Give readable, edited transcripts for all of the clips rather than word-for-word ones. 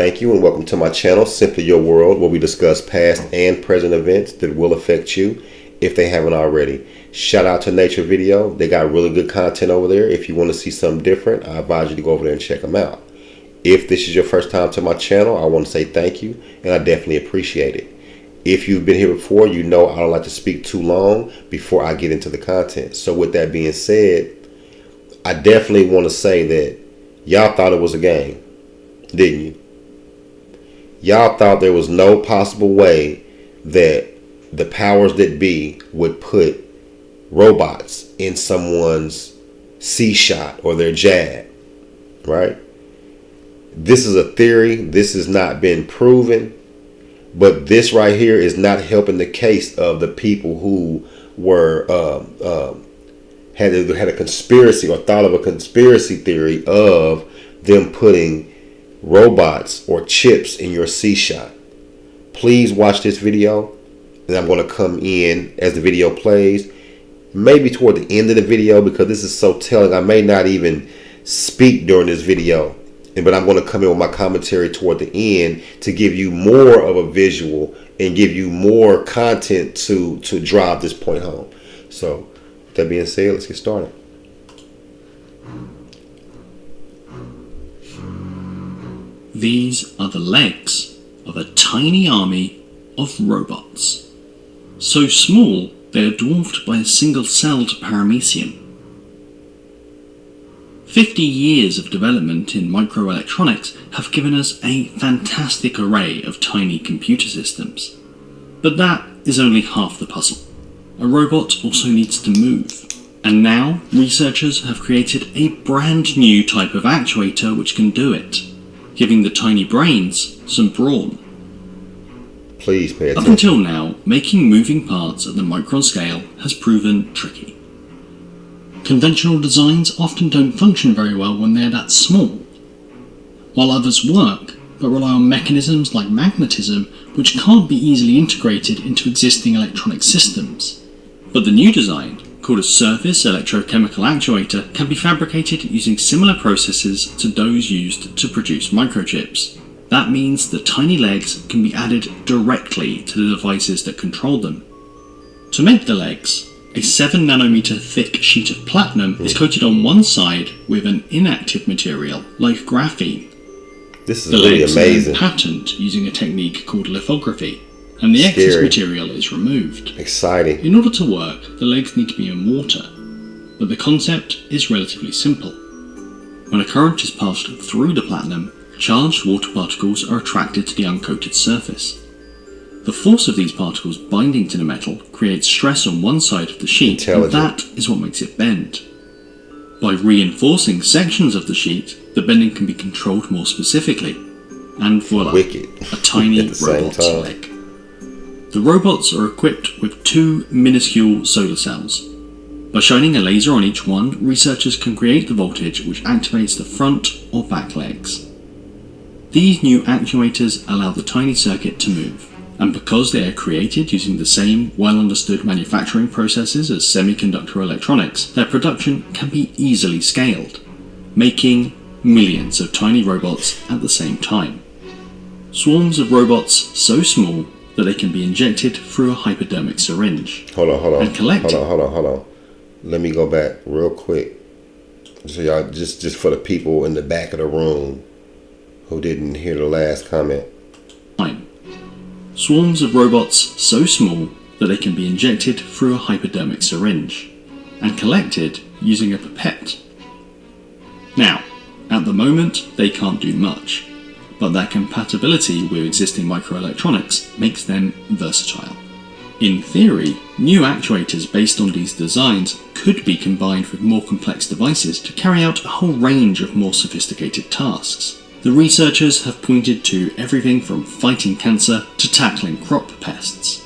thank you and welcome to my channel, Simply Your World, where we discuss past and present events that will affect you if they haven't already. Shout out to Nature Video. They got really good content over there. If you want to see something different, I advise you to go over there and check them out. If this is your first time to my channel, I want to say thank you and I definitely appreciate it. If you've been here before, you know I don't like to speak too long before I get into the content. So with that being said, I definitely want to say that y'all thought it was a game, didn't you? Y'all thought there was no possible way that the powers that be would put robots in someone's C-shot or their jab, right? This is a theory. This has not been proven. But this right here is not helping the case of the people who were had a conspiracy or thought of a conspiracy theory of them putting robots or chips in your C-shot. Please watch this video, and I'm going to come in as the video plays, maybe toward the end of the video, because this is so telling. I may not even speak during this video, but I'm going to come in with my commentary toward the end to give you more of a visual and give you more content to drive this point home. So with that being said, let's get started. These are the legs of a tiny army of robots. So small, they are dwarfed by a single-celled paramecium. 50 years of development in microelectronics have given us a fantastic array of tiny computer systems. But that is only half the puzzle. A robot also needs to move. And now, researchers have created a brand new type of actuator which can do it, giving the tiny brains some brawn. Please pay attention. Up until now, making moving parts at the micron scale has proven tricky. Conventional designs often don't function very well when they're that small, while others work but rely on mechanisms like magnetism which can't be easily integrated into existing electronic systems. But the new design, called a surface electrochemical actuator, can be fabricated using similar processes to those used to produce microchips. That means the tiny legs can be added directly to the devices that control them. To make the legs, a 7 nanometer thick sheet of platinum is coated on one side with an inactive material like graphene. This is really amazing. The legs are patterned using a technique called lithography, and the excess material is removed. Exciting. In order to work, the legs need to be in water, but the concept is relatively simple. When a current is passed through the platinum, charged water particles are attracted to the uncoated surface. The force of these particles binding to the metal creates stress on one side of the sheet, and that is what makes it bend. By reinforcing sections of the sheet, the bending can be controlled more specifically, and voila, a tiny robot's leg. The robots are equipped with 2 minuscule solar cells. By shining a laser on each one, researchers can create the voltage which activates the front or back legs. These new actuators allow the tiny circuit to move. And because they are created using the same well-understood manufacturing processes as semiconductor electronics, their production can be easily scaled, making millions of tiny robots at the same time. Swarms of robots so small that they can be injected through a hypodermic syringe. Hold on. And collect. Hold on. Let me go back real quick. So y'all, just for the people in the back of the room who didn't hear the last comment. Swarms of robots so small that they can be injected through a hypodermic syringe and collected using a pipette. Now, at the moment they can't do much, but their compatibility with existing microelectronics makes them versatile. In theory, new actuators based on these designs could be combined with more complex devices to carry out a whole range of more sophisticated tasks. The researchers have pointed to everything from fighting cancer to tackling crop pests.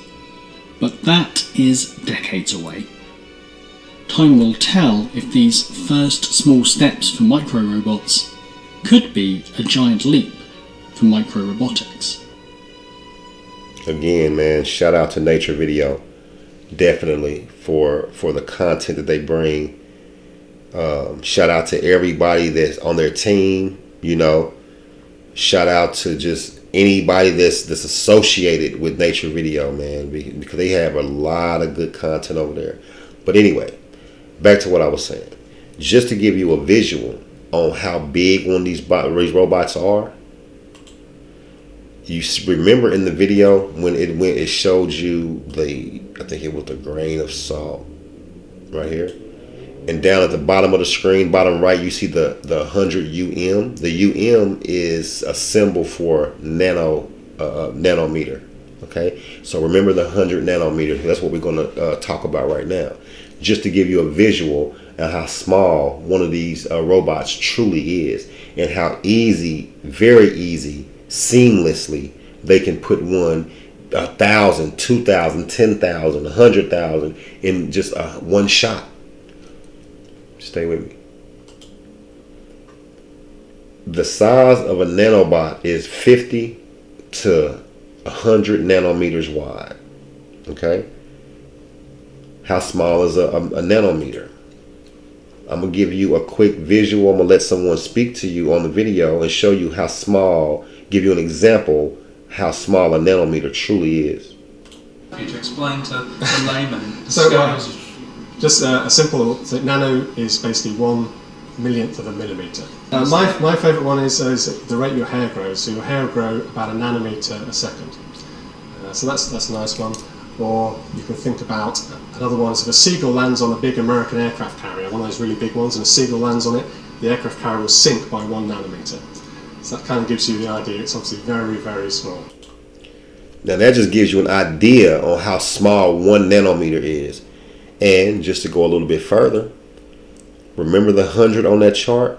But that is decades away. Time will tell if these first small steps for micro-robots could be a giant leap for micro-robotics. Again, man, shout out to Nature Video, definitely for the content that they bring. Shout out to everybody that's on their team, you know. Shout out to just anybody that's associated with Nature Video, man, because they have a lot of good content over there. But anyway, back to what I was saying. Just to give you a visual on how big one of these robots are. You remember in the video when it showed you I think it was the grain of salt right here, and down at the bottom of the screen, bottom right, you see the 100 UM. The UM is a symbol for nanometer. Okay, so remember the 100 nanometers. That's what we're going to talk about right now, just to give you a visual of how small one of these robots truly is, and how easy, very easy, seamlessly they can put 1,000, 2,000, 10,000, 100,000 in just one shot. Stay with me. The size of a nanobot is 50 to 100 nanometers wide. Okay? How small is a nanometer? I'm going to give you a quick visual. I'm going to let someone speak to you on the video and show you how small, give you an example how small a nanometer truly is. For you to explain to the layman. So, just a simple, so nano is basically 1/1,000,000th of a millimeter. My favourite one is the rate your hair grows. So your hair will grow about a nanometer a second. So that's a nice one. Or you can think about another one is if a seagull lands on a big American aircraft carrier, one of those really big ones, and a seagull lands on it, the aircraft carrier will sink by 1 nanometer. So that kind of gives you the idea. It's obviously very, very small. Now that just gives you an idea on how small 1 nanometer is. And just to go a little bit further, remember the 100 on that chart?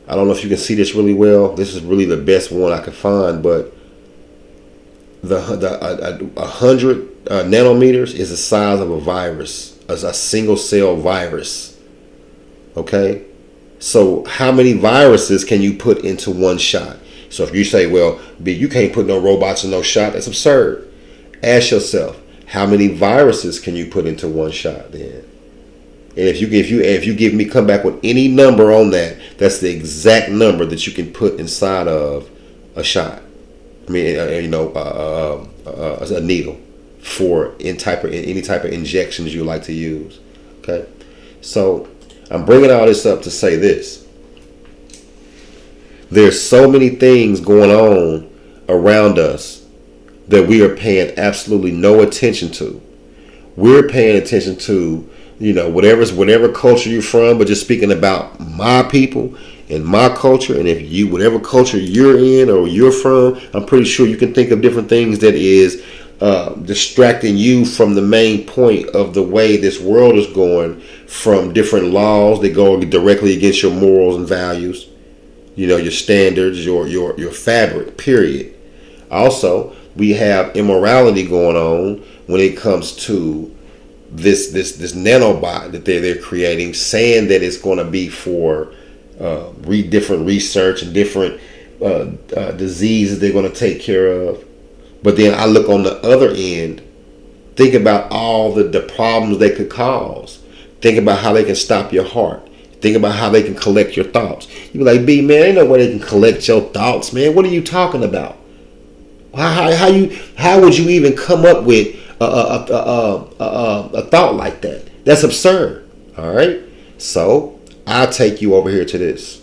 I don't know if you can see this really well. This is really the best one I could find, but the 100 nanometers is the size of a virus, as a single cell virus. Okay? So how many viruses can you put into one shot? So if you say, well, B, you can't put no robots in no shot, that's absurd. Ask yourself, how many viruses can you put into one shot then? And if you give me, come back with any number on that, that's the exact number that you can put inside of a shot. I mean, a needle for any type of injections you like to use. Okay, so I'm bringing all this up to say this. There's so many things going on around us that we are paying absolutely no attention to. We're paying attention to, whatever culture you're from, but just speaking about my people and my culture, and if you, whatever culture you're in or you're from, I'm pretty sure you can think of different things that is distracting you from the main point of the way this world is going, from different laws that go directly against your morals and values, your standards, your fabric, period. Also, we have immorality going on when it comes to this nanobot that they're creating, saying that it's going to be for different research and different diseases they're going to take care of. But then I look on the other end, think about all the problems they could cause. Think about how they can stop your heart. Think about how they can collect your thoughts. You be like, B, man, ain't no way they can collect your thoughts, man. What are you talking about? How would you even come up with a thought like that? That's absurd. All right. So I'll take you over here to this.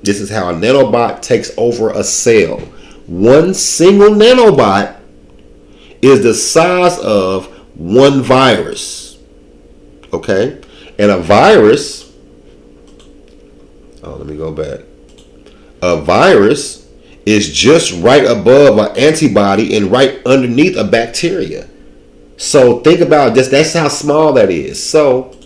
This is how a nanobot takes over a cell. One single nanobot is the size of one virus. Okay, and a virus. Oh, let me go back. A virus is just right above an antibody and right underneath a bacteria. So think about this. That's how small that is. So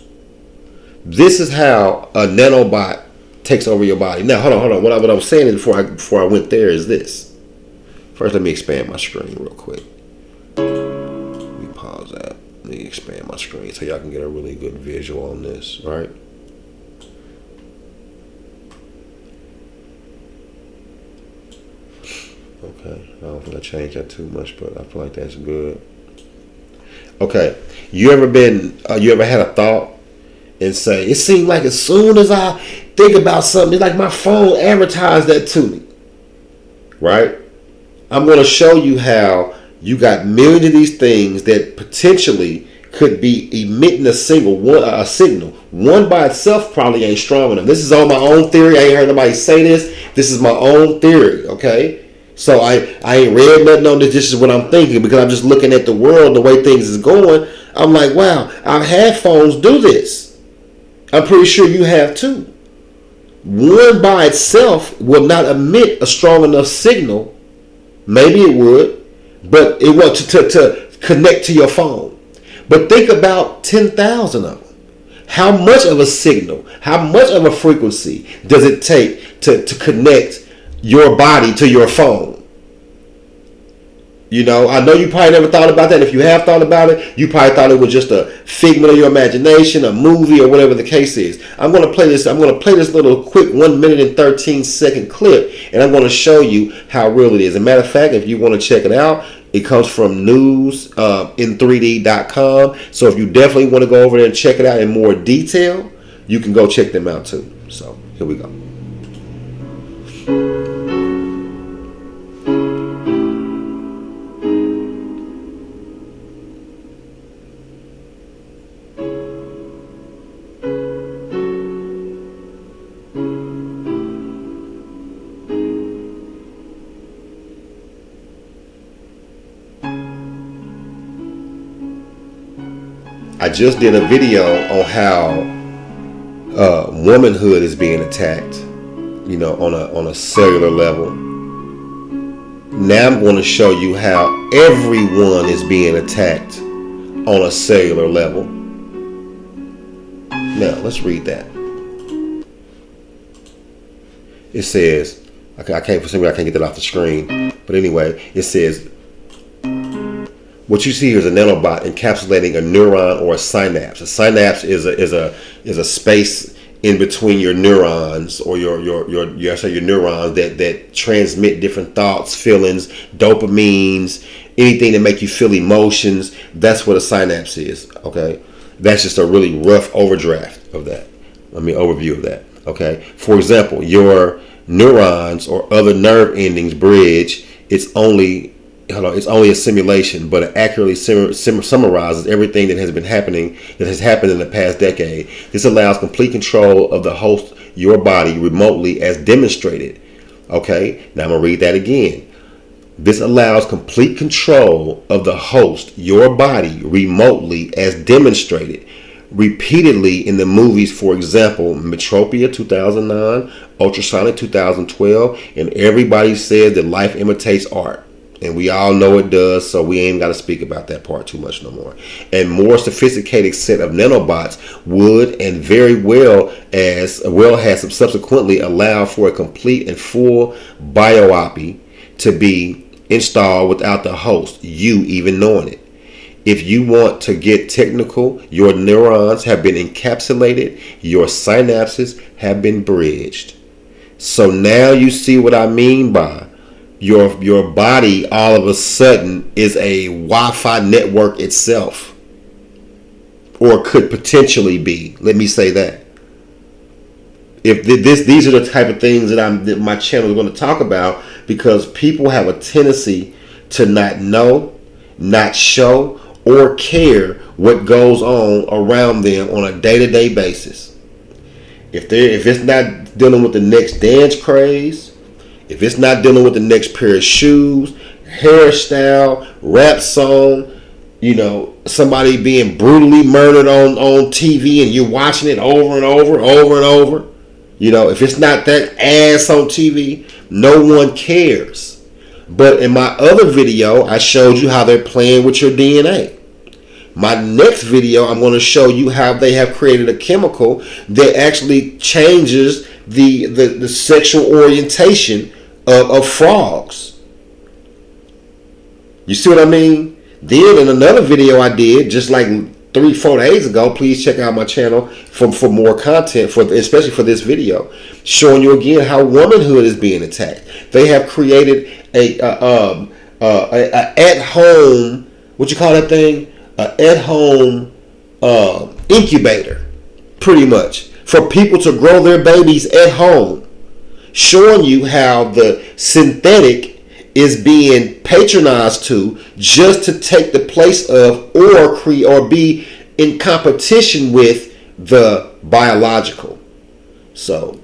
this is how a nanobot takes over your body. Now, hold on. What I'm saying is before I went there is this. First, let me expand my screen real quick. Let me pause that. Let me expand my screen so y'all can get a really good visual on this, right? Okay, I don't think I changed that too much, but I feel like that's good. Okay, you ever had a thought and say, it seemed like as soon as I think about something, it's like my phone advertised that to me. right? I'm going to show you how you got millions of these things that potentially could be emitting a signal. One by itself probably ain't strong enough. This is all my own theory. I ain't heard nobody say this. This is my own theory, okay? So I ain't read nothing on this. This is what I'm thinking because I'm just looking at the world, the way things is going. I'm like, wow, I've had phones do this. I'm pretty sure you have too. One by itself will not emit a strong enough signal. Maybe it would, but it wants to connect to your phone. But think about 10,000 of them. How much of a signal, how much of a frequency does it take to connect your body to your phone? You know, I know you probably never thought about that. If you have thought about it, you probably thought it was just a figment of your imagination, a movie, or whatever the case is. I'm going to play this little quick 1 minute and 13 second clip, and I'm going to show you how real it is. As a matter of fact, if you want to check it out, it comes from newsin3d.com. So if you definitely want to go over there and check it out in more detail, you can go check them out too. So here we go. I just did a video on how womanhood is being attacked, you know, on a cellular level. Now I'm going to show you how everyone is being attacked on a cellular level. Now let's read that. It says, I can't get that off the screen, but anyway, it says, what you see here is a nanobot encapsulating a neuron or a synapse. A synapse is a space in between your neurons or your neurons that transmit different thoughts, feelings, dopamines, anything that make you feel emotions. That's what a synapse is. Okay, that's just a really rough overview of that. Okay, for example, your neurons or other nerve endings bridge. It's only a simulation, but it accurately summarizes everything that has happened in the past decade. This allows complete control of the host, your body, remotely as demonstrated. Okay, now I'm going to read that again. This allows complete control of the host, your body, remotely as demonstrated repeatedly in the movies, for example, Metropia 2009, Ultrasonic 2012, and everybody says that life imitates art. And we all know it does, so we ain't got to speak about that part too much no more. And more sophisticated set of nanobots would and very well has subsequently allowed for a complete and full bioopy to be installed without the host, you even knowing it. If you want to get technical, your neurons have been encapsulated, your synapses have been bridged. So now you see what I mean by your body all of a sudden is a Wi-Fi network itself, or could potentially be. Let me say that. If these are the type of things that my channel is going to talk about, because people have a tendency to not know, not show, or care what goes on around them on a day-to-day basis. If it's not dealing with the next dance craze, if it's not dealing with the next pair of shoes, hairstyle, rap song, you know, somebody being brutally murdered on TV and you're watching it over and over, you know, if it's not that ass on TV, no one cares. But in my other video, I showed you how they're playing with your DNA. My next video, I'm going to show you how they have created a chemical that actually changes the sexual orientation of frogs. You see what I mean? Then in another video I did just like 3-4 days ago, please check out my channel for more content, especially for this video, showing you again how womanhood is being attacked. They have created a at-home, what you call that thing? At-home incubator, pretty much, for people to grow their babies at home, showing you how the synthetic is being patronized to just to take the place of or be in competition with the biological. So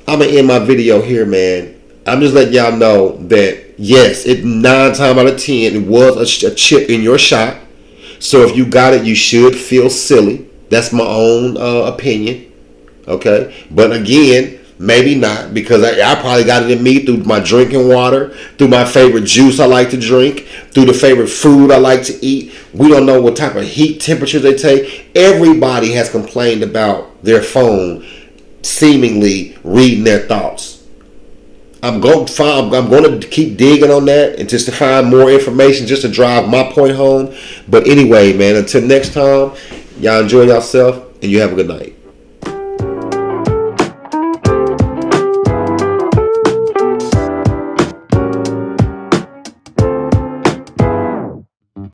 I'm gonna end my video here, man. I'm just letting y'all know that yes, 9 times out of 10 it was a chip in your shot. So if you got it, you should feel silly. That's my own opinion. Okay, but again, maybe not, because I probably got it in me through my drinking water, through my favorite juice I like to drink, through the favorite food I like to eat. We don't know what type of heat temperatures they take. Everybody has complained about their phone seemingly reading their thoughts. I'm going to keep digging on that and just to find more information just to drive my point home. But anyway, man, until next time, y'all enjoy yourself and you have a good night.